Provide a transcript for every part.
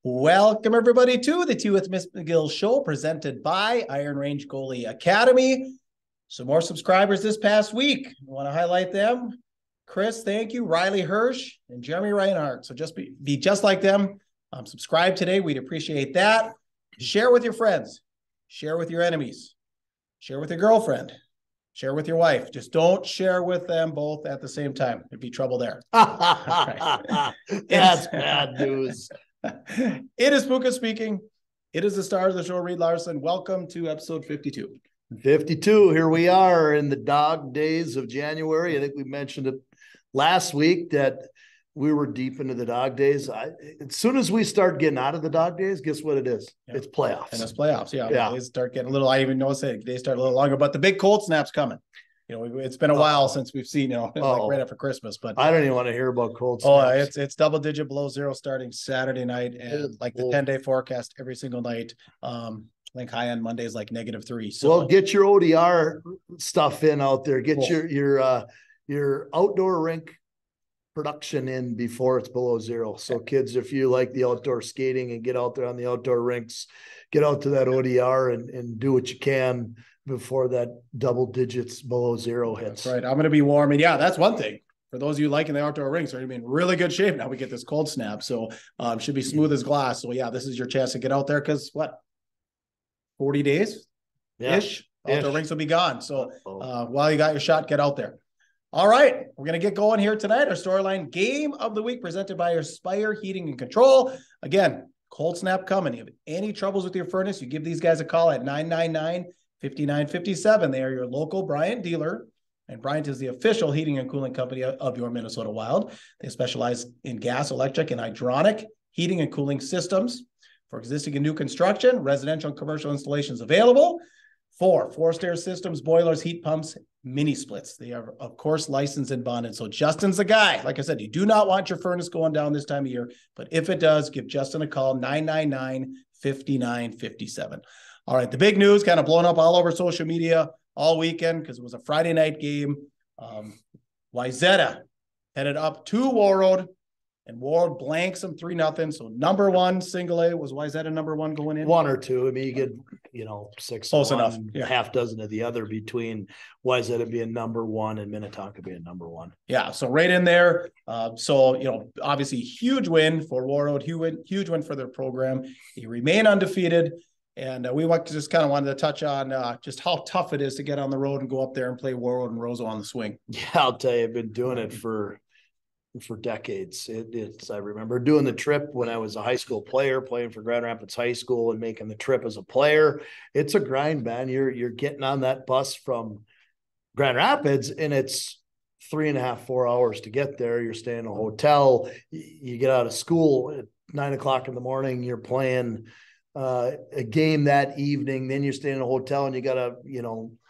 Welcome, everybody, to the Tea with Ms McGill Show, presented by Iron Range Goalie Academy. Some more subscribers this past week. I want to highlight them. Chris, thank you. Riley Hirsch and Jeremy Reinhardt. So just be just like them. Subscribe today. We'd appreciate that. Share with your friends. Share with your enemies. Share with your girlfriend. Share with your wife. Just don't share with them both at the same time. There'd be trouble there. Right. That's bad news. It is Puka speaking. It is the star of the show, Reed Larson. Welcome to episode 52. 52. Here we are in the dog days of January. I think we mentioned it last week that we were deep into the dog days. As soon as we start getting out of the dog days, guess what it is? Yeah. It's playoffs. And it's playoffs. Yeah. They start getting a little, I even noticed it. They start a little longer, but the big cold snap's coming. You know, it's been a while since we've seen, like right after Christmas, but I don't even want to hear about cold snaps. It's double digit below zero starting Saturday night, and like the 10-day forecast every single night. I think high end Monday is like -3. So well, get your ODR stuff in out there. Get your outdoor rink production in before it's below zero. So kids, if you like the outdoor skating and get out there on the outdoor rinks, get out to that ODR and do what you can before that double digits below zero hits. That's right. I'm going to be warm. And yeah, that's one thing. For those of you liking the outdoor rinks, are going to be in really good shape. Now we get this cold snap. So should be smooth as glass. So yeah, this is your chance to get out there because 40 days ish, outdoor rinks will be gone. So while you got your shot, get out there. All right, we're going to get going here tonight. Our storyline game of the week presented by Aspire Heating and Control. Again, cold snap coming. If you have any troubles with your furnace, you give these guys a call at 999-5957. They are your local Bryant dealer, and Bryant is the official heating and cooling company of your Minnesota Wild. They specialize in gas, electric, and hydronic heating and cooling systems for existing and new construction, residential and commercial installations available. Forced air systems, boilers, heat pumps, mini splits. They are, of course, licensed and bonded. So Justin's the guy. Like I said, you do not want your furnace going down this time of year, but if it does, give Justin a call, 999-5957. All right, the big news kind of blown up all over social media all weekend because it was a Friday night game. Wayzata headed up to Warroad, and Warroad blanks them 3-0. So number one, single A, was Wayzata number one going in? One or two. I mean, you get, 6 close enough. Yeah. Half dozen of the other between Wayzata being number one and Minnetonka being number one. Yeah, so right in there. Obviously huge win for Warroad, huge win for their program. They remain undefeated. And we just kind of wanted to touch on just how tough it is to get on the road and go up there and play Warroad and Roseau on the swing. Yeah, I'll tell you, I've been doing it for decades. I remember doing the trip when I was a high school player, playing for Grand Rapids High School and making the trip as a player. It's a grind, man. You're getting on that bus from Grand Rapids, and it's 3.5, 4 hours to get there. You're staying in a hotel. You get out of school at 9:00 in the morning. You're playing a game that evening, then you stay in a hotel and you gotta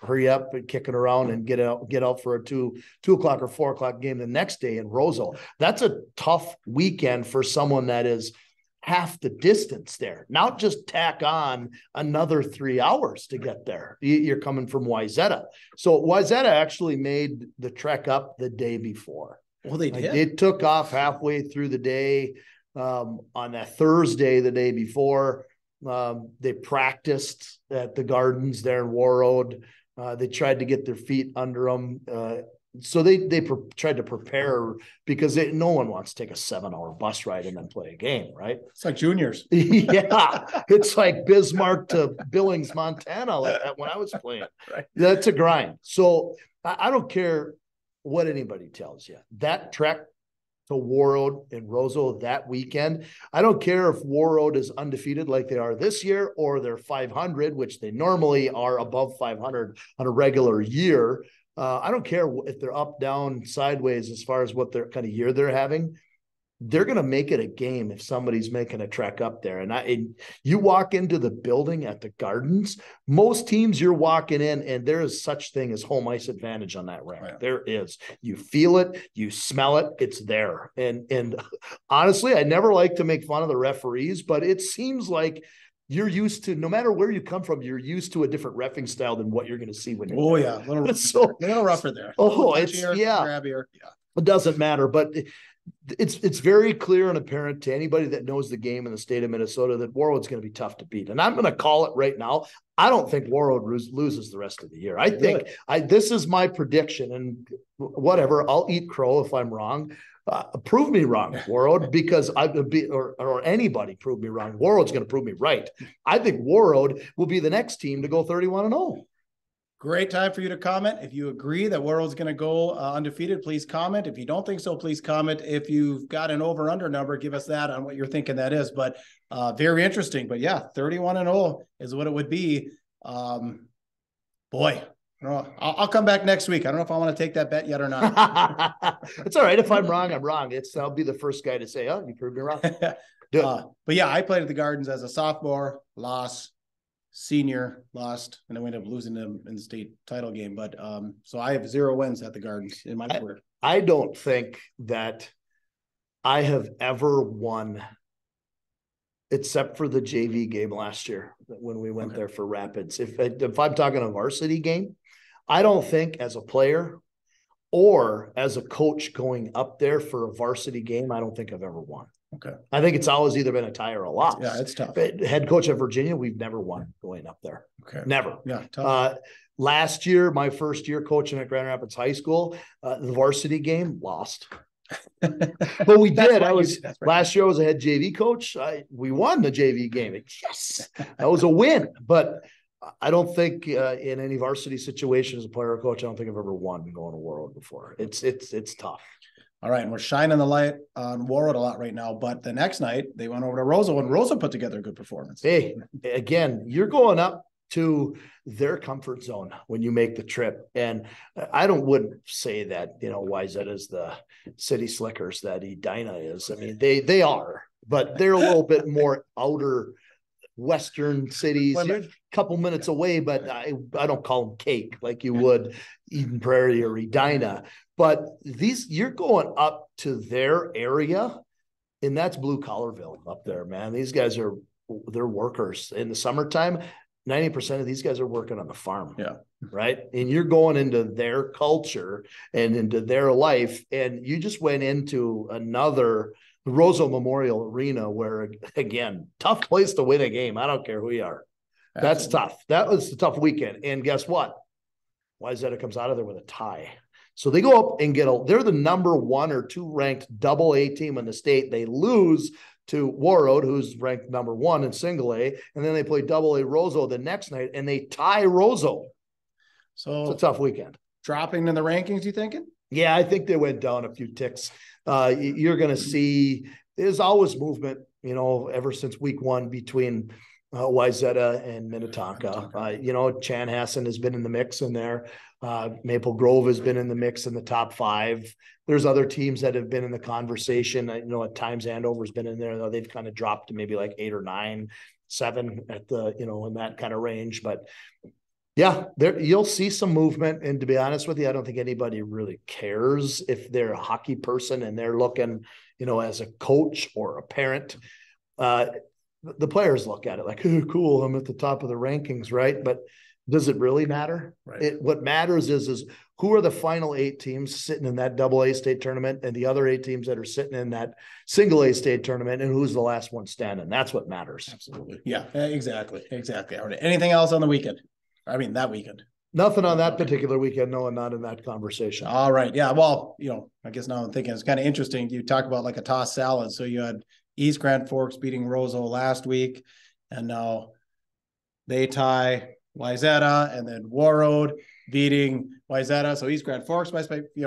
hurry up and kick it around and get out for a 2:00 or 4:00 game the next day in Roseau. That's a tough weekend for someone that is half the distance there. Now just tack on another 3 hours to get there. You're coming from Wayzata. So Wayzata actually made the trek up the day before. Well, they did. It took off halfway through the day on that Thursday, the day before. They practiced at the gardens there in Warroad. They tried to get their feet under them. So they tried to prepare because no one wants to take a 7-hour bus ride and then play a game, right? It's like juniors. Yeah, it's like Bismarck to Billings, Montana when I was playing. Right. That's a grind. So I don't care what anybody tells you. That trek to Warroad and Roseau that weekend. I don't care if Warroad is undefeated like they are this year, or they're 500, which they normally are above 500 on a regular year. I don't care if they're up, down, sideways as far as what their kind of year they're having. They're going to make it a game if somebody's making a trek up there. And you walk into the building at the Gardens, most teams you're walking in, and there is such thing as home ice advantage on that rink. Right. There is. You feel it, you smell it, it's there. And honestly, I never like to make fun of the referees, but it seems like you're used to, no matter where you come from, you're used to a different reffing style than what you're going to see when you're there. A little rougher there. It's grabbier. Yeah. It doesn't matter, but it's very clear and apparent to anybody that knows the game in the state of Minnesota that Warroad's going to be tough to beat. And I'm going to call it right now. I don't think Warroad loses the rest of the year. I think this is my prediction, and whatever, I'll eat crow if I'm wrong. Prove me wrong, Warroad, because I would be, or anybody prove me wrong. Warroad's going to prove me right. I think Warroad will be the next team to go 31-0. Great time for you to comment. If you agree that Warroad's going to go undefeated, please comment. If you don't think so, please comment. If you've got an over-under number, give us that on what you're thinking that is. But very interesting. But yeah, 31-0 is what it would be. Boy, I'll come back next week. I don't know if I want to take that bet yet or not. It's all right. If I'm wrong, I'm wrong. I'll be the first guy to say, oh, you proved me wrong. But yeah, I played at the Gardens as a sophomore, lost. Senior, lost, and I ended up losing them in the state title game. But so I have 0 wins at the Gardens in my career. I don't think that I have ever won, except for the JV game last year when we went there for Rapids. If I'm talking a varsity game, I don't think as a player or as a coach going up there for a varsity game, I don't think I've ever won. Okay. I think it's always either been a tie or a loss. Yeah, it's tough. Head coach at Virginia, we've never won going up there. Okay. Never. Yeah, tough. Last year, my first year coaching at Grand Rapids High School, the varsity game, lost. But we did. Last year I was a head JV coach. We won the JV game. Yes, that was a win. But I don't think in any varsity situation as a player or coach, I don't think I've ever won going to Warroad before. It's tough. All right, and we're shining the light on Warroad a lot right now, but the next night they went over to Roseau, and Roseau put together a good performance. Hey, again, you're going up to their comfort zone when you make the trip, and I wouldn't say that Wayzata is the city slickers that Edina is. I mean, they are, but they're a little bit more outer western cities. You're a couple minutes away, but I don't call them cake like you would Eden Prairie or Edina. But you're going up to their area, and that's blue collarville up there, man. These guys they're workers in the summertime. 90% of these guys are working on the farm. Yeah. Right. And you're going into their culture and into their life. And you just went into another Roseau Memorial Arena where, again, tough place to win a game. I don't care who you are. Absolutely. That's tough. That was a tough weekend. And guess what? Wayzata comes out of there with a tie. So they go up and they're the number 1 or 2 ranked AA team in the state. They lose to Warroad, who's ranked number 1 in single A. And then they play AA Roseau the next night and they tie Roseau. So it's a tough weekend. Dropping in the rankings, you thinking? Yeah, I think they went down a few ticks. You're going to see there's always movement, ever since week 1 between Wayzata and Minnetonka. Chanhassen has been in the mix in there. Maple Grove has been in the mix in the top 5. There's other teams that have been in the conversation. At times Andover's been in there, though they've kind of dropped to maybe like 8 or 9, 7 at the, in that kind of range. But yeah, you'll see some movement. And to be honest with you, I don't think anybody really cares if they're a hockey person and they're looking, as a coach or a parent. The players look at it like, oh, cool, I'm at the top of the rankings, right? But does it really matter? Right. What matters is who are the final 8 teams sitting in that AA state tournament and the other 8 teams that are sitting in that single A state tournament, and who's the last one standing. That's what matters. Absolutely. Yeah, exactly. Anything else on the weekend? I mean, that weekend. Nothing on that particular weekend. No, not in that conversation. All right. Yeah. Well, I guess now I'm thinking it's kind of interesting. You talk about like a toss salad. So you had East Grand Forks beating Roseau last week, and now they tie Wayzata, and then Warroad beating Wayzata. So East Grand Forks must be, be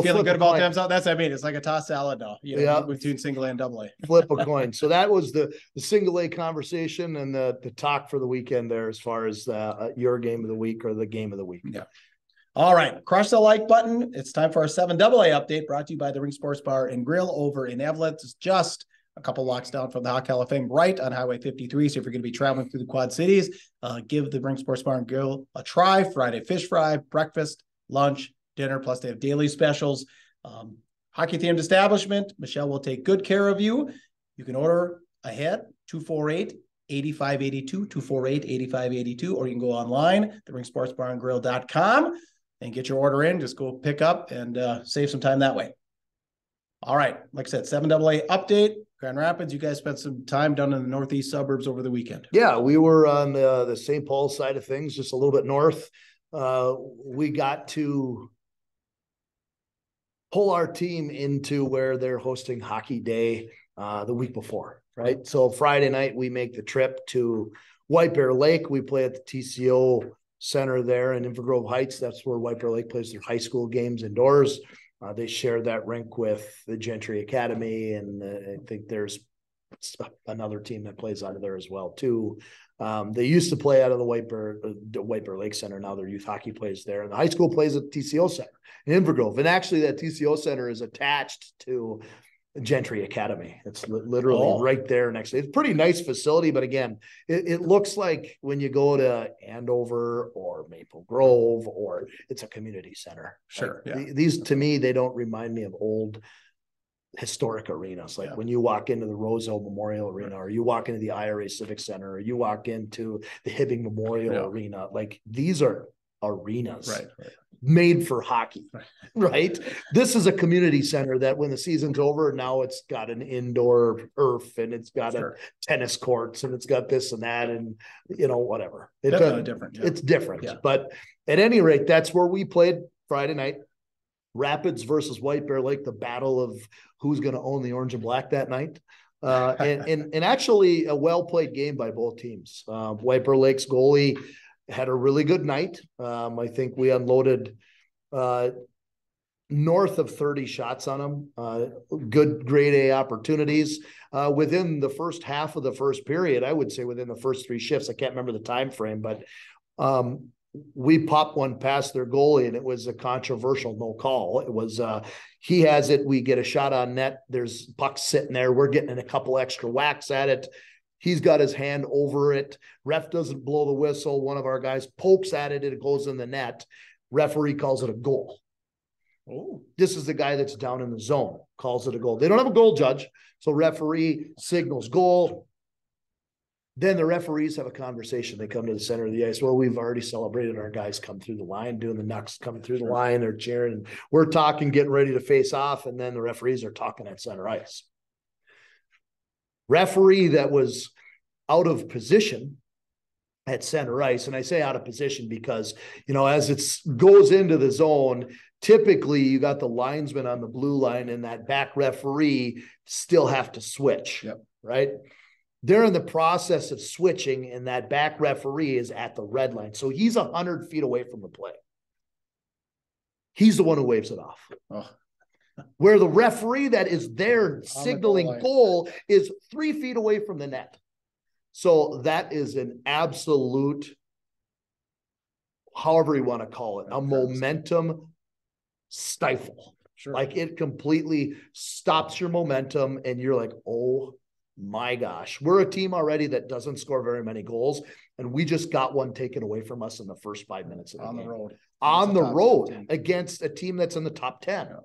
feeling good about themselves. That's what I mean. It's like a toss salad now, between single A and AA. Flip a coin. So that was the single A conversation and the talk for the weekend there as far as your game of the week or the game of the week. Yeah. All right. Crush the like button. It's time for our 7AA update brought to you by the Rink Sports Bar and Grill over in Evelyn. It's just a couple blocks down from the Hockey Hall of Fame, right on Highway 53. So if you're going to be traveling through the Quad Cities, give the Rink Sports Bar and Grill a try. Friday fish fry, breakfast, lunch, dinner, plus they have daily specials. Hockey-themed establishment. Michelle will take good care of you. You can order ahead, 248-8582, 248-8582, or you can go online, therinksportsbarandgrill.com, and get your order in. Just go pick up and save some time that way. All right. Like I said, 7AA update. Grand Rapids, you guys spent some time down in the northeast suburbs over the weekend. Yeah, we were on the St. Paul side of things, just a little bit north. We got to pull our team into where they're hosting Hockey Day the week before, right? So Friday night, we make the trip to White Bear Lake. We play at the TCO Center there in Inver Grove Heights. That's where White Bear Lake plays their high school games indoors. They share that rink with the Gentry Academy, and I think there's another team that plays out of there as well too. They used to play out of the White Bear Lake Center. Now their youth hockey plays there, and the high school plays at TCO Center in Inver Grove. And actually, that TCO Center is attached to Gentry Academy. It's literally right there next to it. It's a pretty nice facility, but again, it looks like when you go to Andover or Maple Grove, or it's a community center. Sure. Like, these, to me, they don't remind me of old historic arenas. Like when you walk into the Roseville Memorial Arena, or you walk into the IRA Civic Center, or you walk into the Hibbing Memorial Arena, like these are arenas made for hockey, right? This is a community center that when the season's over, now it's got an indoor turf, and it's got a tennis courts, and it's got this and that, and whatever. It's different. It's different. But at any rate, that's where we played Friday night. Rapids versus White Bear Lake, the battle of who's going to own the orange and black that night. And actually a well-played game by both teams. White Bear Lake's goalie had a really good night. I think we unloaded north of 30 shots on him. Good grade A opportunities. Within the first half of the first period, I would say within the first three shifts, I can't remember the time frame, but we popped one past their goalie, and it was a controversial no call. It was he has it, we get a shot on net, there's pucks sitting there, we're getting in a couple extra whacks at it. He's got his hand over it. Ref doesn't blow the whistle. One of our guys pokes at it, and it goes in the net. Referee calls it a goal. Oh, this is the guy that's down in the zone, calls it a goal. They don't have a goal judge, so referee signals goal. Then the referees have a conversation. They come to the center of the ice. Well, we've already celebrated. Our guys come through the line, doing the knucks, coming through the line. They're cheering. And we're talking, getting ready to face off. And then the referees are talking at center ice. Referee that was out of position at center ice. And I say out of position because, as it goes into the zone, typically you got the linesman on the blue line, and that back referee still have to switch, right? They're in the process of switching, and that back referee is at the red line. So he's 100 feet away from the play. He's the one who waves it off. Oh. Where the referee that is there signaling goal is 3 feet away from the net. So that is an absolute, however you want to call it, a momentum stifle. Sure. Like it completely stops your momentum, and you're like, oh my gosh, we're a team already that doesn't score very many goals, and we just got one taken away from us in the first 5 minutes of the game. On the road against a team that's in the top 10. Yeah.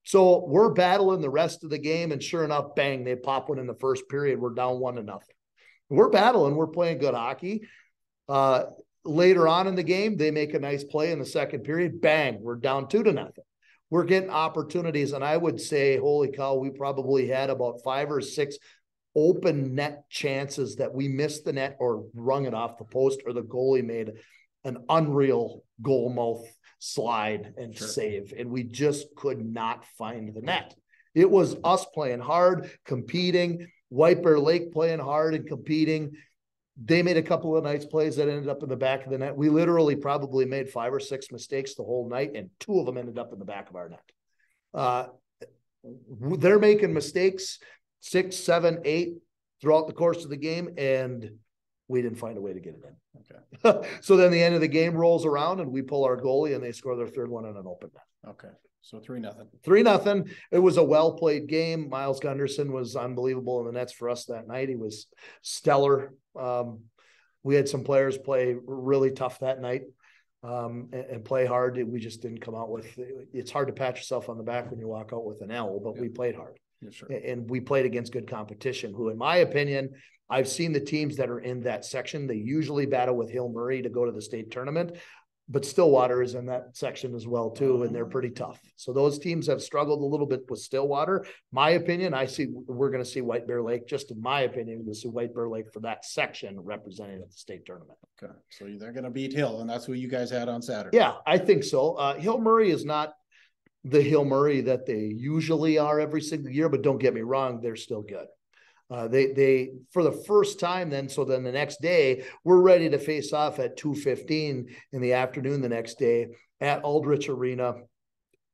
So we're battling the rest of the game, and sure enough, bang, they pop one in the first period. We're down 1-0. We're battling. We're playing good hockey. Later on in the game, they make a nice play in the second period. Bang, we're down 2-0. We're getting opportunities, and I would say, holy cow, we probably had about 5 or 6 open net chances that we missed the net or rung it off the post, or the goalie made an unreal goal mouth slide and save, and we just could not find the net. It was us playing hard, competing, White Bear Lake playing hard and competing. They made a couple of nice plays that ended up in the back of the net. We literally probably made 5 or 6 mistakes the whole night, and 2 of them ended up in the back of our net. They're making mistakes 6, 7, 8 throughout the course of the game, and we didn't find a way to get it in. Okay. So then the end of the game rolls around, and we pull our goalie, and they score their third one in an open net. Okay. So 3-0. 3-0. It was a well-played game. Miles Gunderson was unbelievable in the nets for us that night. He was stellar. We had some players play really tough that night and play hard. We just didn't come out with – it's hard to pat yourself on the back when you walk out with an L, but we played hard. Yeah, sure. And we played against good competition, who, in my opinion, I've seen the teams that are in that section. They usually battle with Hill Murray to go to the state tournament. but Stillwater is in that section as well too, and they're pretty tough. So those teams have struggled a little bit with Stillwater. My opinion, we're going to see White Bear Lake. Just in my opinion, we'll see White Bear Lake for that section representing at the state tournament. Okay, so they're going to beat Hill, and that's who you guys had on Saturday. Yeah, I think so. Hill Murray is not the Hill Murray that they usually are every single year, but don't get me wrong, they're still good. They for the first time so then the next day we're ready to face off at 2:15 in the afternoon the next day at Aldrich Arena.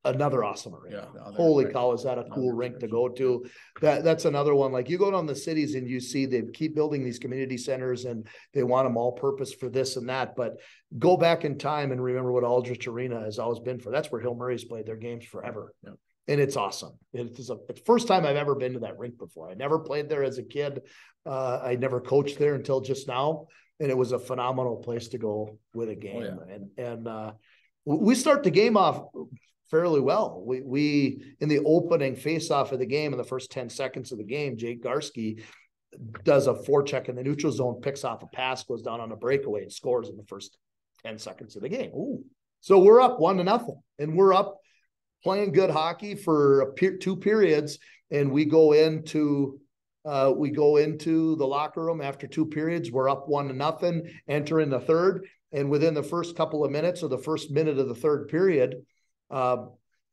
Another awesome arena. Yeah, holy cow, is that a cool rink to go to? That's another one. Like, you go down the cities and you see they keep building these community centers and they want them all purpose for this and that, but go back in time and remember what Aldrich Arena has always been for. That's where Hill Murray's played their games forever. Yeah. And it's awesome. It's the first time I've ever been to that rink before. I never played there as a kid. I never coached there until just now. And it was a phenomenal place to go with a game. Oh, yeah. And we start the game off fairly well. We in the opening face-off of the game, in the first 10 seconds of the game, Jake Garski does a forecheck in the neutral zone, picks off a pass, goes down on a breakaway and scores in the first 10 seconds of the game. Ooh. So we're up 1-0, and we're up playing good hockey for 2 periods, and we go into the locker room after 2 periods. We're up 1-0, enter in the third, and within the first couple of minutes or the first minute of the third period,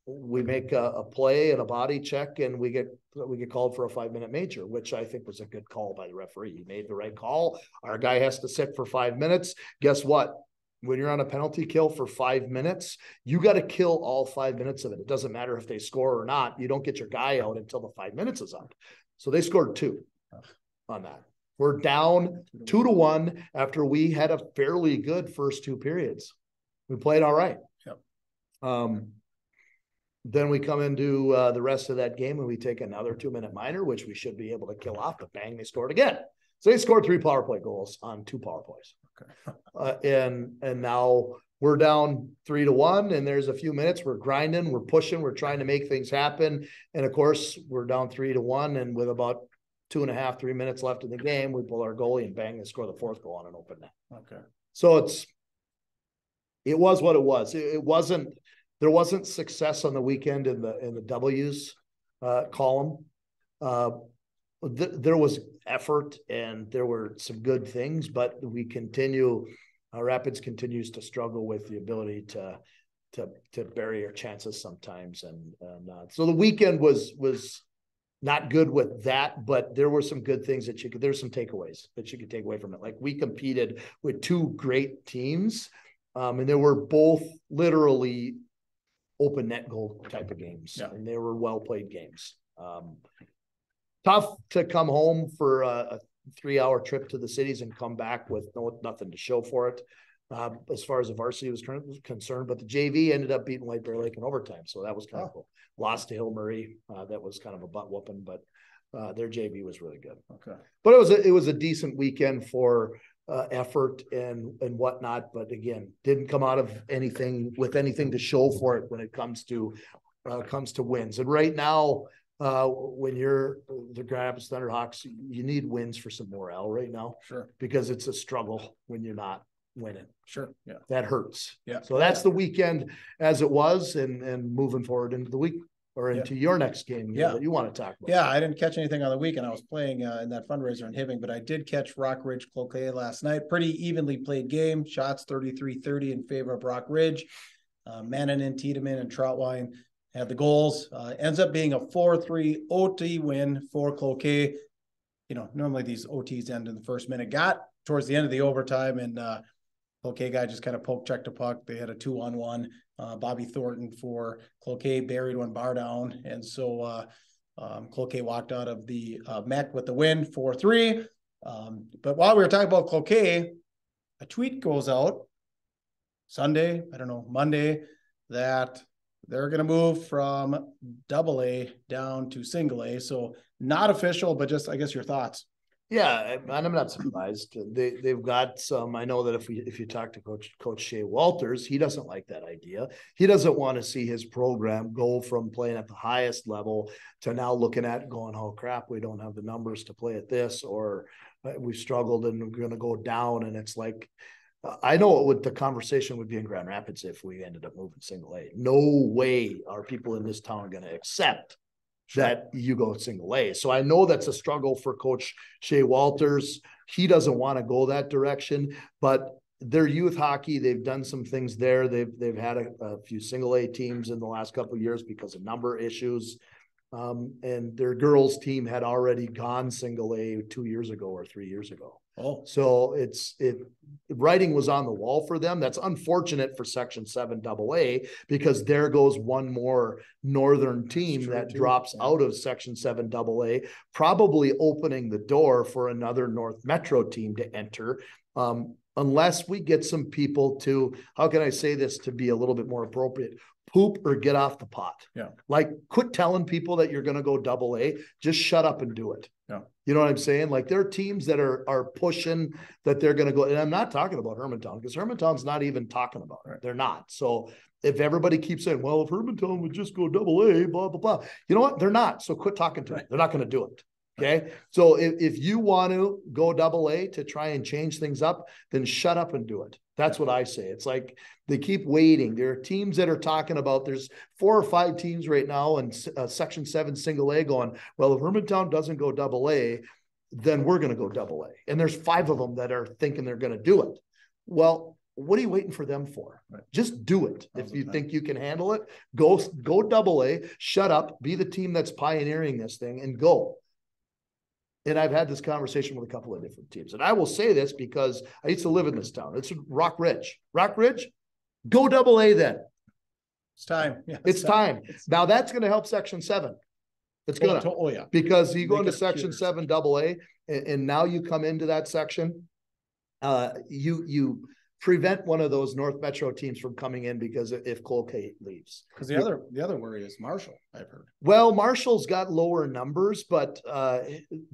we make a play and a body check, and we get called for a 5-minute major, which I think was a good call by the referee. He made the right call. Our guy has to sit for 5 minutes. Guess what? When you're on a penalty kill for 5 minutes, you got to kill all 5 minutes of it. It doesn't matter if they score or not. You don't get your guy out until the 5 minutes is up. So they scored 2 on that. We're down 2-1 after we had a fairly good first 2 periods. We played all right. Yep. Then we come into the rest of that game and we take another 2-minute minor, which we should be able to kill off, but bang, they scored again. So they scored 3 power play goals on 2 power plays. Okay. And now we're down 3-1, and there's a few minutes. We're grinding, we're pushing, we're trying to make things happen. And of course, we're down 3-1, and with about 2.5, 3 minutes left in the game, we pull our goalie and bang, and score the 4th goal on an open net. Okay. So it was what it was. There wasn't success on the weekend in the W's column. There was effort and there were some good things, but Rapids continues to struggle with the ability to bury our chances sometimes. And so the weekend was not good with that, but there were some good things there's some takeaways that you could take away from it. Like, we competed with 2 great teams, and they were both literally open net goal type of games. Yeah. And they were well played games. Tough to come home for a 3-hour trip to the cities and come back with nothing to show for it, as far as the varsity was concerned. But the JV ended up beating White Bear Lake in overtime, so that was kind of cool. Lost to Hill Murray. That was kind of a butt whooping, but their JV was really good. Okay, but it was a decent weekend for effort and whatnot. But again, didn't come out of anything to show for it when it comes to wins. And right now, when you're the Grand Rapids Thunderhawks, you need wins for some morale right now. Sure. Because it's a struggle when you're not winning. Sure. Yeah. That hurts. Yeah. So that's the weekend as it was, and moving forward into the week or into your next game that you want to talk about. Yeah, I didn't catch anything on the weekend. I was playing in that fundraiser in Hibbing, but I did catch Rock Ridge Cloquet last night. Pretty evenly played game. Shots 33-30 in favor of Rock Ridge. Mannanen, Tiedemann, and Troutwine had the goals. Ends up being a 4-3 OT win for Cloquet. Normally these OTs end in the first minute. Got towards the end of the overtime, and Cloquet guy just kind of poke-checked a puck. They had a 2-on-1. Bobby Thornton for Cloquet buried one bar down. And so Cloquet walked out of the MEC with the win, 4-3. But while we were talking about Cloquet, a tweet goes out Monday, that they're going to move from AA down to single A. So not official, but just, I guess, your thoughts. Yeah, and I'm not surprised. They've got some. I know that if you talk to Coach Shea Walters, he doesn't like that idea. He doesn't want to see his program go from playing at the highest level to now looking at going, oh crap, we don't have the numbers to play at this, or we've struggled and we're going to go down. And it's like, I know what the conversation would be in Grand Rapids if we ended up moving single A. No way are people in this town going to accept that you go single A. So I know that's a struggle for Coach Shea Walters. He doesn't want to go that direction, but their youth hockey, they've done some things there. They've had a few single A teams in the last couple of years because of number issues. And their girls team had already gone single A 2 years ago or 3 years ago. Oh, so writing was on the wall for them. That's unfortunate for Section 7 AA because there goes one more northern team that drops out of Section 7 AA, probably opening the door for another North Metro team to enter. Unless we get some people to, how can I say this to be a little bit more appropriate? Poop or get off the pot. Yeah. Like, quit telling people that you're going to go AA. Just shut up and do it. Yeah. You know what I'm saying? Like, there are teams that are pushing that they're going to go. And I'm not talking about Hermantown because Hermantown's not even talking about it. Right. They're not. So if everybody keeps saying, well, if Hermantown would just go AA, blah, blah, blah. You know what? They're not. So quit talking to them. They're not going to do it. Okay. So if you want to go AA to try and change things up, then shut up and do it. That's what I say. It's like they keep waiting. There are teams that are talking about, there's 4 or 5 teams right now in Section 7 single A going, well, if Hermantown doesn't go AA, then we're going to go AA. And there's 5 of them that are thinking they're going to do it. Well, what are you waiting for them for? Right. Just do it. If you think you can handle it, go AA, shut up, be the team that's pioneering this thing and go. And I've had this conversation with a couple of different teams. And I will say this because I used to live in this town. It's Rock Ridge. Rock Ridge, go AA then. It's time. Yeah, it's time. Now that's going to help Section 7. It's going to. Oh, yeah. Because you go into Section 7 AA, and now you come into that section, you prevent one of those North Metro teams from coming in because if G.O.A.T leaves. Because the other worry is Marshall, I've heard. Well, Marshall's got lower numbers, but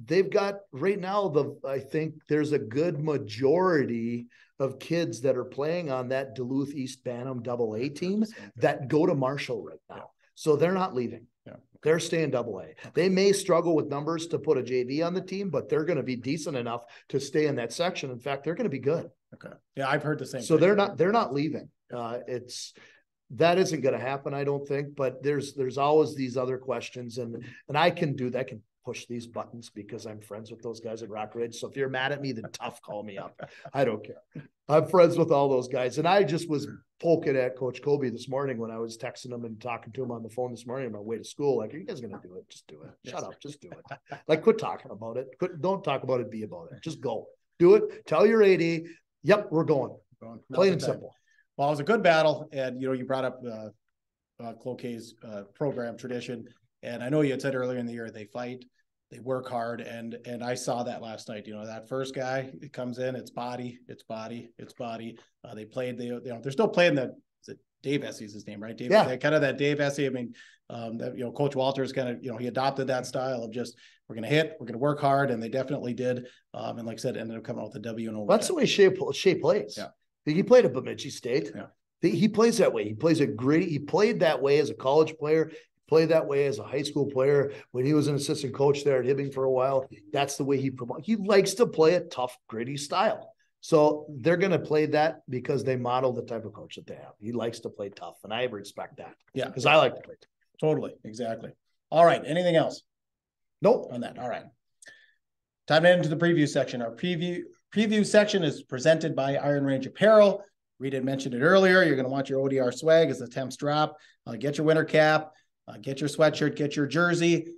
they've got right now, I think there's a good majority of kids that are playing on that Duluth East Bantam AA team that go to Marshall right now. Yeah. So they're not leaving. Yeah. They're staying AA. Okay. They may struggle with numbers to put a JV on the team, but they're going to be decent enough to stay in that section. In fact, they're going to be good. Okay. Yeah, I've heard the same. So they're not leaving. That isn't going to happen, I don't think, but there's always these other questions and I can do that. I can push these buttons because I'm friends with those guys at Rock Ridge. So if you're mad at me, then tough, call me up. I don't care. I'm friends with all those guys. And I just was poking at Coach Kobe this morning when I was texting him and talking to him on the phone this morning on my way to school. Like, are you guys going to do it? Just do it. Shut up. Just do it. Like, quit talking about it. Don't talk about it. Be about it. Just go. Do it. Tell your AD, yep, we're going. Plain and simple. Well, it was a good battle. And, you brought up G.O.A.T's program tradition. And I know you had said earlier in the year, they fight, they work hard. And I saw that last night. That first guy, it comes in, it's body. They played, they're still playing Dave Essie's his name, right? Dave, yeah. Kind of that Dave Essie. I mean, Coach Walters kind of, he adopted that style of just, we're going to hit, we're going to work hard. And they definitely did. And like I said, ended up coming out with the W. And that's the way Shea plays. Yeah. He played at Bemidji State. Yeah. He plays that way. He plays a gritty. He played that way as a college player. Played that way as a high school player. When he was an assistant coach there at Hibbing for a while, that's the way he promotes. He likes to play a tough, gritty style. So they're going to play that because they model the type of coach that they have. He likes to play tough, and I respect that. Yeah, because I like to play tough. Totally, exactly. All right, anything else? Nope. On that. All right. Time to head into the preview section. Our preview section is presented by Iron Range Apparel. Rita had mentioned it earlier. You're going to want your ODR swag as the temps drop. Get your winter cap. Get your sweatshirt, get your jersey.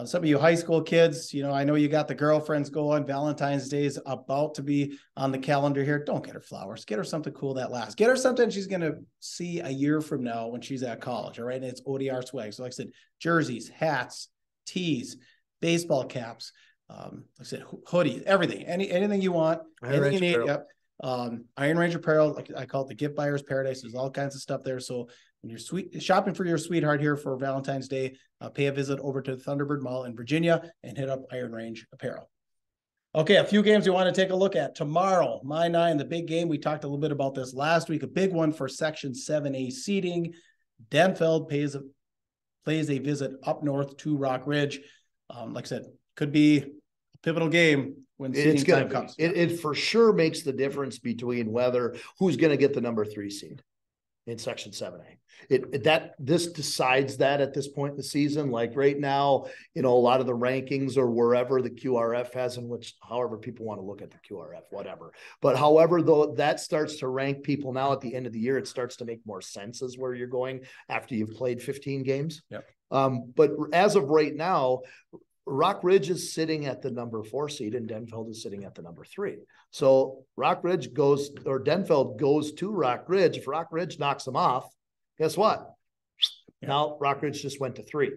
Some of you high school kids, I know you got the girlfriends going. Valentine's Day is about to be on the calendar here. Don't get her flowers. Get her something cool that lasts. Get her something she's going to see a year from now when she's at college, all right? And it's ODR swag. So like I said, jerseys, hats, tees, baseball caps, like I said, hoodies, everything. Anything you want, anything you need. Yep. Iron Range Apparel, like I call it the gift buyer's paradise. There's all kinds of stuff there. So when you're shopping for your sweetheart here for Valentine's Day, pay a visit over to the Thunderbird Mall in Virginia and hit up Iron Range Apparel. Okay, a few games we want to take a look at. Tomorrow, my 9, the big game. We talked a little bit about this last week. A big one for Section 7A seeding. Denfeld plays a visit up north to Rock Ridge. Like I said, could be a pivotal game when seeding time comes. It for sure makes the difference between who's going to get the number 3 seed in Section 7A. This decides that at this point in the season. Like right now, a lot of the rankings or wherever the QRF has, in which however people want to look at the QRF, whatever. But however, though, that starts to rank people now at the end of the year, it starts to make more sense as where you're going after you've played 15 games. Yep. But as of right now, Rock Ridge is sitting at the number 4 seed and Denfeld is sitting at the number 3. So Denfeld goes to Rock Ridge. If Rock Ridge knocks them off, guess what? Yeah. Now Rock Ridge just went to 3.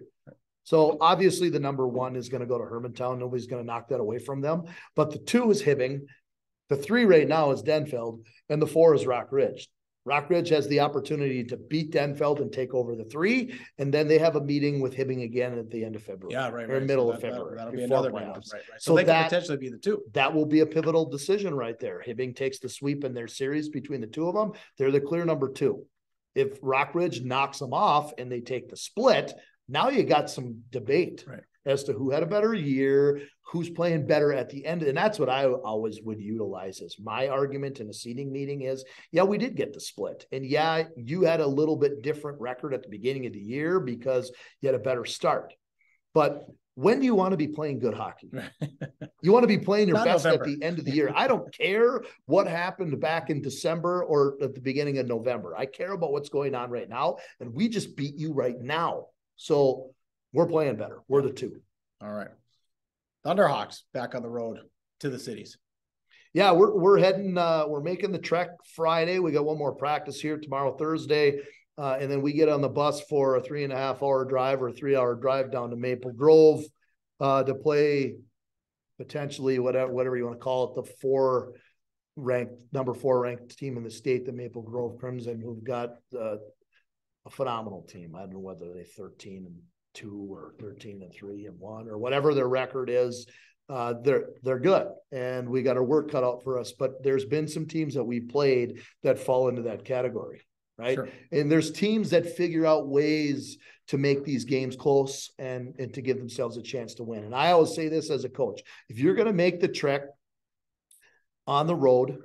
So obviously the number 1 is going to go to Hermantown. Nobody's going to knock that away from them. But the 2 is Hibbing. The 3 right now is Denfeld, and the 4 is Rock Ridge. Rock Ridge has the opportunity to beat Denfeld and take over the 3, and then they have a meeting with Hibbing again at the end of February. Yeah, right. Or middle of February. That'll be another playoffs. Right. So they could potentially be the 2. That will be a pivotal decision right there. Hibbing takes the sweep in their series between the 2 of them. They're the clear number 2. If Rock Ridge knocks them off and they take the split, now you got some debate as to who had a better year, who's playing better at the end. And that's what I always would utilize as my argument in a seating meeting is, yeah, we did get the split. And yeah, you had a little bit different record at the beginning of the year because you had a better start. But when do you want to be playing good hockey? You want to be playing your best November. At the end of the year. I don't care what happened back in December or at the beginning of November. I care about what's going on right now. And we just beat you right now. So we're playing better. We're the 2. All right. Thunderhawks back on the road to the cities. Yeah, we're heading, we're making the trek Friday. We got one more practice here tomorrow, Thursday. And then we get on the bus for a 3.5-hour drive or a 3-hour drive down to Maple Grove to play potentially whatever you want to call it, the number 4 ranked team in the state, the Maple Grove Crimson, who've got a phenomenal team. I don't know whether they're 13-2 or 13-3-1 or whatever their record is. They're good, and we got our work cut out for us. But there's been some teams that we played that fall into that category. Right. Sure. And there's teams that figure out ways to make these games close and to give themselves a chance to win. And I always say this as a coach, if you're going to make the trek on the road,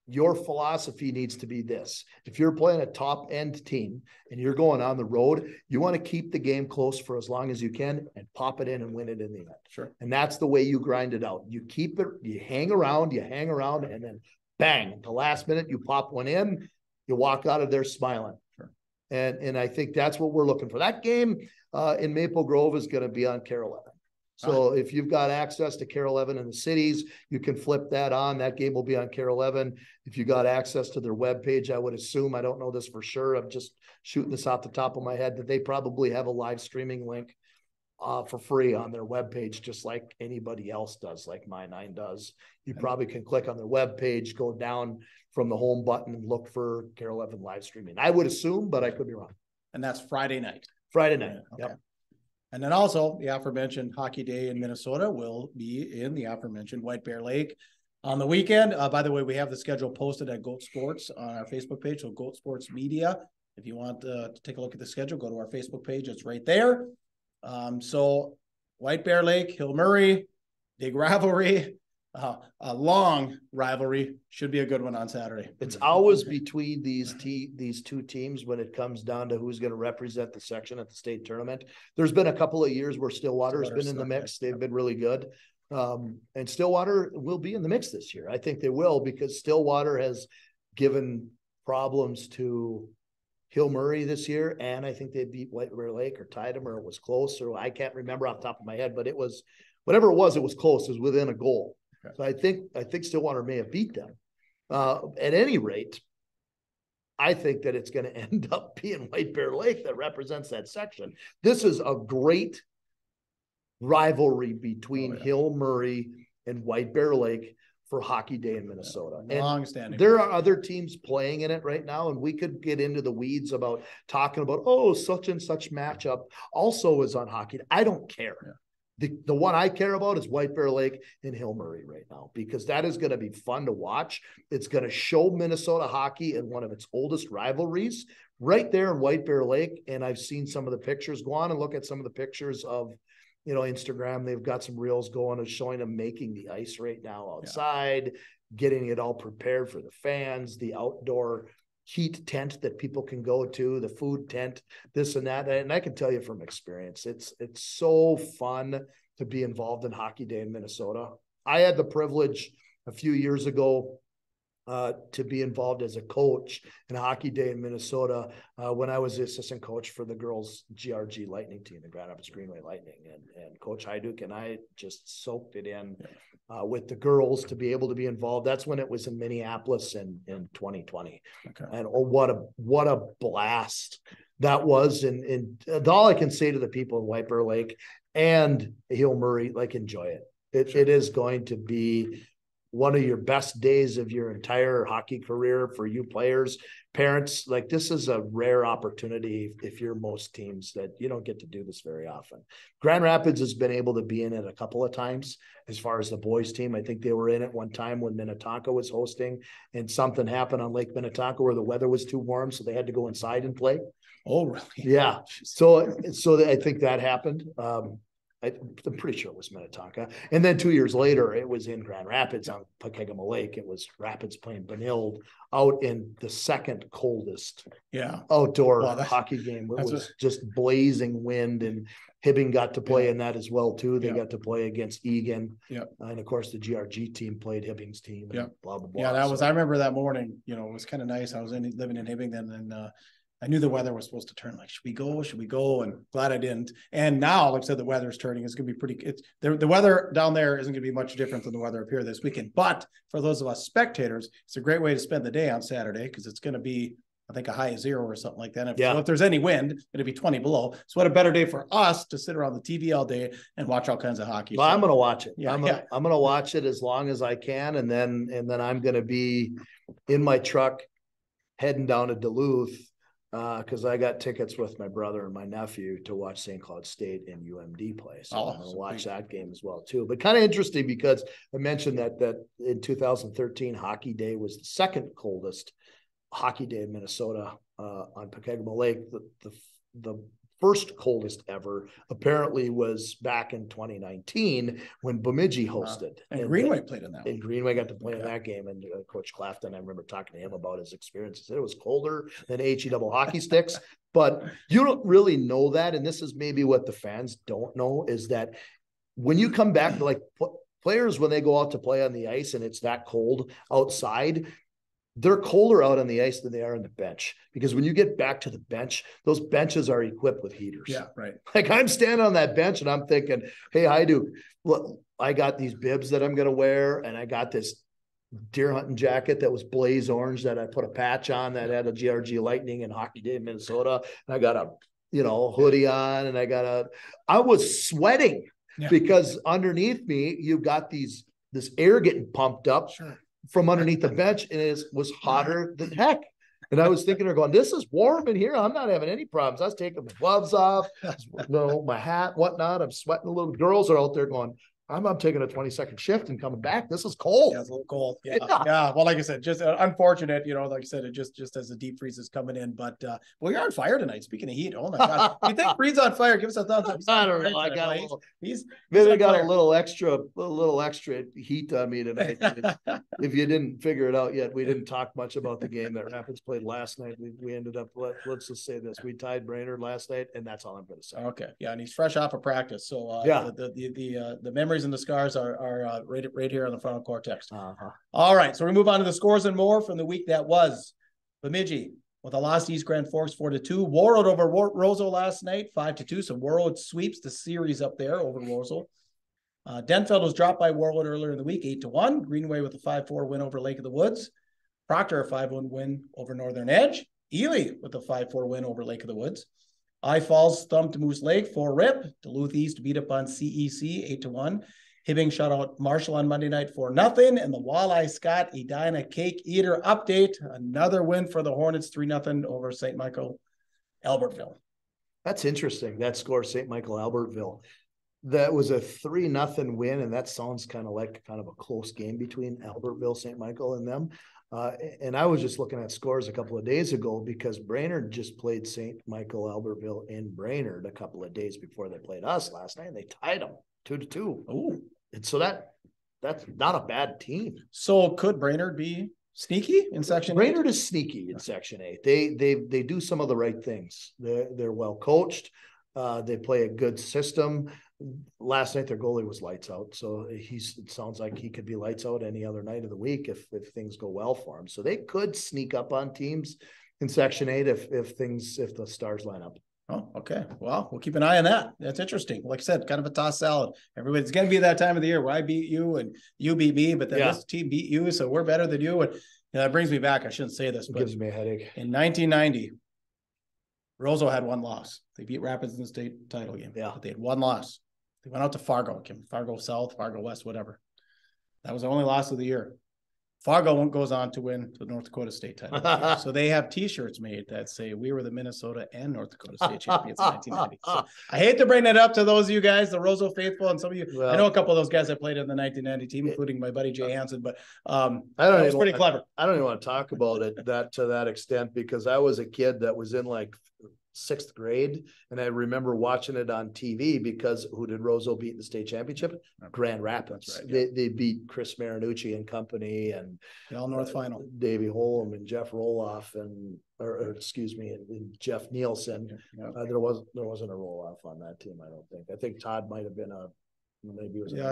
your philosophy needs to be this. If you're playing a top end team and you're going on the road, you want to keep the game close for as long as you can and pop it in and win it in the end. Sure. And that's the way you grind it out. You keep it, you hang around, and then bang, at the last minute, you pop one in. You walk out of there smiling. Sure. And I think that's what we're looking for. That game in Maple Grove is going to be on KARE 11. So if you've got access to KARE 11 in the cities, you can flip that on. That game will be on KARE 11. If you got access to their webpage, I would assume, I don't know this for sure, I'm just shooting this off the top of my head, that they probably have a live streaming link for free on their webpage, just like anybody else does, like My9 does. You probably can click on their webpage, go down from the home button and look for KARE 11 live streaming. I would assume, but I could be wrong. And that's Friday night. Friday night. Okay. Yep. And then also the aforementioned Hockey Day in Minnesota will be in the aforementioned White Bear Lake on the weekend. By the way, we have the schedule posted at Goat Sports on our Facebook page. So Goat Sports Media. If you want to take a look at the schedule, go to our Facebook page. It's right there. So White Bear Lake, Hill Murray, big rivalry. A long rivalry, should be a good one on Saturday. It's always between these 2 teams when it comes down to who's going to represent the section at the state tournament. There's been a couple of years where Stillwater has been in the mix. They've been really good. And Stillwater will be in the mix this year. I think they will, because Stillwater has given problems to Hill Murray this year, and I think they beat White Bear Lake or tied them, or it was close, or I can't remember off the top of my head, but it was whatever it was close. It was within a goal. So I think Stillwater may have beat them. At any rate, I think that it's going to end up being White Bear Lake that represents that section. This is a great rivalry between Hill Murray and White Bear Lake for Hockey Day in Minnesota. Long-standing. There are other teams playing in it right now, and we could get into the weeds about talking about, such and such matchup also is on hockey. I don't care. Yeah. The one I care about is White Bear Lake and Hill Murray right now, because that is going to be fun to watch. It's going to show Minnesota hockey in one of its oldest rivalries right there in White Bear Lake. And I've seen some of the pictures. Go on and look at some of the pictures of Instagram, they've got some reels going of showing them making the ice right now outside, getting it all prepared for the fans, the outdoor heat tent that people can go to, the food tent, this and that. And I can tell you from experience, it's so fun to be involved in Hockey Day in Minnesota. I had the privilege a few years ago to be involved as a coach in Hockey Day in Minnesota when I was the assistant coach for the girls GRG Lightning team, the Grand Rapids Greenway Lightning, and Coach Hyduk and I just soaked it in with the girls to be able to be involved. That's when it was in Minneapolis in 2020. Okay. And what a blast that was. And all I can say to the people in White Bear Lake and Hill Murray, like, enjoy it. It is going to be one of your best days of your entire hockey career for you players, parents. Like, this is a rare opportunity if you're most teams that you don't get to do this very often. Grand Rapids has been able to be in it a couple of times as far as the boys team. I think they were in it one time when Minnetonka was hosting and something happened on Lake Minnetonka where the weather was too warm, so they had to go inside and play. Oh, really? Yeah. So I think that happened. I'm pretty sure it was Minnetonka. And then 2 years later, it was in Grand Rapids on Pokegama Lake. It was Rapids playing Benilde out in the second coldest outdoor hockey game. It was just blazing wind, and Hibbing got to play in that as well, too. They got to play against Egan. And, of course, the GRG team played Hibbing's team. And blah, blah, blah. Yeah, I remember that morning, it was kind of nice. I was living in Hibbing then, and I knew the weather was supposed to turn. Like, should we go? And glad I didn't. And now, like I said, the weather is turning. It's going to be pretty. The weather down there isn't going to be much different than the weather up here this weekend. But for those of us spectators, it's a great way to spend the day on Saturday because it's going to be, I think, a high of 0 or something like that. So if there's any wind, it'll be 20 below. So what a better day for us to sit around the TV all day and watch all kinds of hockey. Well, I'm going to watch it. I'm going to watch it as long as I can, and then I'm going to be in my truck heading down to Duluth. Because I got tickets with my brother and my nephew to watch St. Cloud State and UMD play. So I'm going to watch that game as well, too. But kind of interesting because I mentioned that in 2013, Hockey Day was the second coldest Hockey Day in Minnesota on Pokegama Lake. The first coldest ever apparently was back in 2019 when Bemidji hosted. And Greenway played in that. And Greenway got to play in that game. And Coach Clafton, I remember talking to him about his experience. He said it was colder than HE double hockey sticks, but you don't really know that. And this is maybe what the fans don't know is that when you come back, like players, when they go out to play on the ice and it's that cold outside, they're colder out on the ice than they are on the bench, because when you get back to the bench, those benches are equipped with heaters. Yeah, right. Like, I'm standing on that bench and I'm thinking, hey, look, I got these bibs that I'm going to wear, and I got this deer hunting jacket that was blaze orange that I put a patch on that had a GRG Lightning and Hockey Day in Minnesota. And I got a, hoodie on, and I was sweating because underneath me, you've got this air getting pumped up. Sure. From underneath the bench, and it was hotter than heck. And I was thinking, they're going, this is warm in here. I'm not having any problems. I was taking my gloves off, my hat, whatnot. I'm sweating a little. Girls are out there going, I'm taking a 20-second shift and coming back. This is cold. Yeah, it's a little cold. Yeah. Well, like I said, just unfortunate, like I said, it just as the deep freeze is coming in. But well, you're on fire tonight. Speaking of heat, oh my God. You think Freed's on fire? Give us a thumbs up. I don't know. I got a little extra heat on me tonight. If you didn't figure it out yet, we didn't talk much about the game that Rapids played last night. We ended up, let's just say this, we tied Brainerd last night, and that's all I'm going to say. Okay. Yeah, and he's fresh off of practice. So the memories and the scars are right here on the frontal cortex. All right, so we move on to the scores and more from the week that was. Bemidji with a loss to East Grand Forks 4-2. Warroad over Roseau last night 5-2. So Warroad sweeps the series up there over Roseau. Denfeld was dropped by Warroad earlier in the week 8-1. Greenway with a 5-4 win over Lake of the Woods. Proctor a 5-1 win over Northern Edge. Ely with a 5-4 win over Lake of the Woods. I Falls thumped Moose Lake 4-rip. Duluth East beat up on CEC 8-1. Hibbing shut out Marshall on Monday night 4-0. And the Walleye Scott Edina Cake Eater update. Another win for the Hornets 3-0 over St. Michael Albertville. That's interesting. That score, St. Michael Albertville. That was a 3-0 win, and that sounds kind of a close game between Albertville, St. Michael, and them. And I was just looking at scores a couple of days ago because Brainerd just played St. Michael, Albertville in Brainerd a couple of days before they played us last night, and they tied them 2-2. Oh, and so that's not a bad team. So could Brainerd be sneaky in Section 8? Brainerd is sneaky in Section 8. They do some of the right things. They're well coached. They play a good system. Last night their goalie was lights out, so it sounds like he could be lights out any other night of the week if things go well for him. So they could sneak up on teams in Section 8 if the stars line up. Oh, okay. Well, we'll keep an eye on that. That's interesting. Like I said, kind of a toss salad. Everybody's going to be that time of the year where I beat you and you beat me, but then this team beat you, so we're better than you. And that brings me back. I shouldn't say this, but it gives me a headache. In 1990, Roseau had one loss. They beat Rapids in the state title game. Yeah, but they had one loss. They went out to Fargo, Fargo South, Fargo West, whatever. That was the only loss of the year. Fargo goes on to win the North Dakota state title. So they have T-shirts made that say, "We were the Minnesota and North Dakota state champions in 1990. So I hate to bring that up to those of you guys, the Roseau faithful, and some of you. Well, I know a couple of those guys that played in the 1990 team, including my buddy Jay Hansen. But that was pretty clever. I don't even want to talk about it to that extent because I was a kid that was in like 6th grade, and I remember watching it on TV because who did Roseau beat in the state championship? Grand Rapids. Right, they beat Chris Marinucci and company and the All North final. Davey Holm and Jeff Roloff and Jeff Nielsen. Yeah. There wasn't a Roloff on that team. I don't think. I think Todd might have been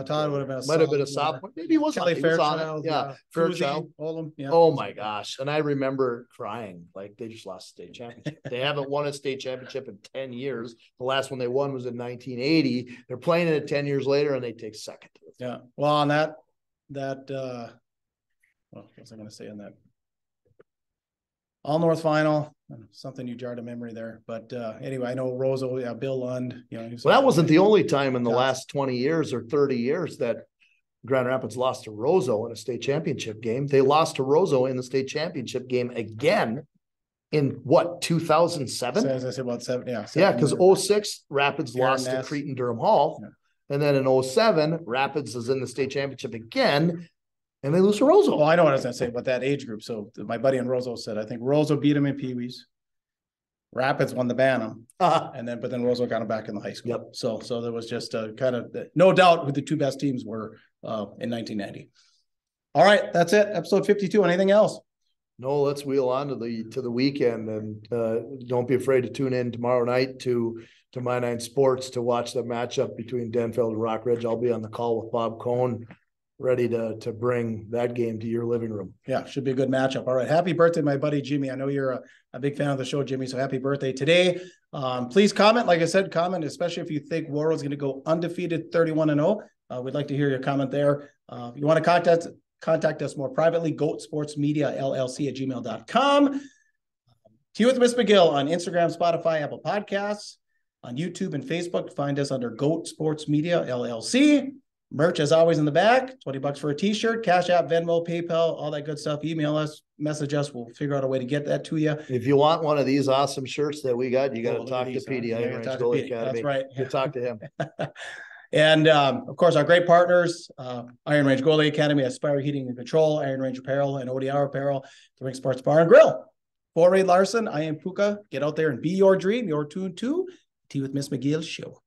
Todd would have been a sophomore. Maybe he was on it. Yeah, Fairchild. Yeah. Oh my gosh! And I remember crying like they just lost the state championship. They haven't won a state championship in 10 years. The last one they won was in 1980. They're playing it 10 years later, and they take second. Yeah. Well, on that, what was I going to say on that? All North final, something you jarred a memory there. But anyway, I know Roseau, Bill Lund. That wasn't the only time in the last 20 years or 30 years that Grand Rapids lost to Roseau in a state championship game. They lost to Roseau in the state championship game again in 2007? As I said, about 7, yeah. Yeah, because 06, Rapids lost to Cretin-Durham Hall. Yeah. And then in 07, Rapids is in the state championship again. And they lose to Roseau. Well, I know what I was going to say about that age group. So my buddy in Roseau said, I think Roseau beat him in Pee-wees. Rapids won the Bantam. But then Roseau got him back in the high school. Yep. So there was just a kind of no doubt who the two best teams were in 1990. All right, that's it. Episode 52. Anything else? No, let's wheel on to the weekend, and don't be afraid to tune in tomorrow night to My Nine Sports to watch the matchup between Denfeld and Rockridge. I'll be on the call with Bob Cohn, ready to bring that game to your living room. Yeah, should be a good matchup. All right. Happy birthday, my buddy Jimmy. I know you're a big fan of the show, Jimmy. So happy birthday today. Please comment. Like I said, comment, especially if you think Warrow's going to go undefeated 31-0. We'd like to hear your comment there. If you want to contact us more privately, Goatsportsmediallc at gmail.com. Tea with Ms. McGill on Instagram, Spotify, Apple Podcasts, on YouTube and Facebook. Find us under Goat Sports Media LLC. Merch, as always, in the back, $20 for a t-shirt, Cash App, Venmo, PayPal, all that good stuff. Email us, message us. We'll figure out a way to get that to you. If you want one of these awesome shirts that we got, you got to talk to PD. Iron Range Goalie Academy. That's right. You talk to him. And, of course, our great partners, Iron Range Goalie Academy, Aspire Heating and Control, Iron Range Apparel, and ODR Apparel, the Rink Sports Bar and Grill. For Ray Larson, I am Puka. Get out there and be your dream, your tune too. Tea with Ms. McGill Show.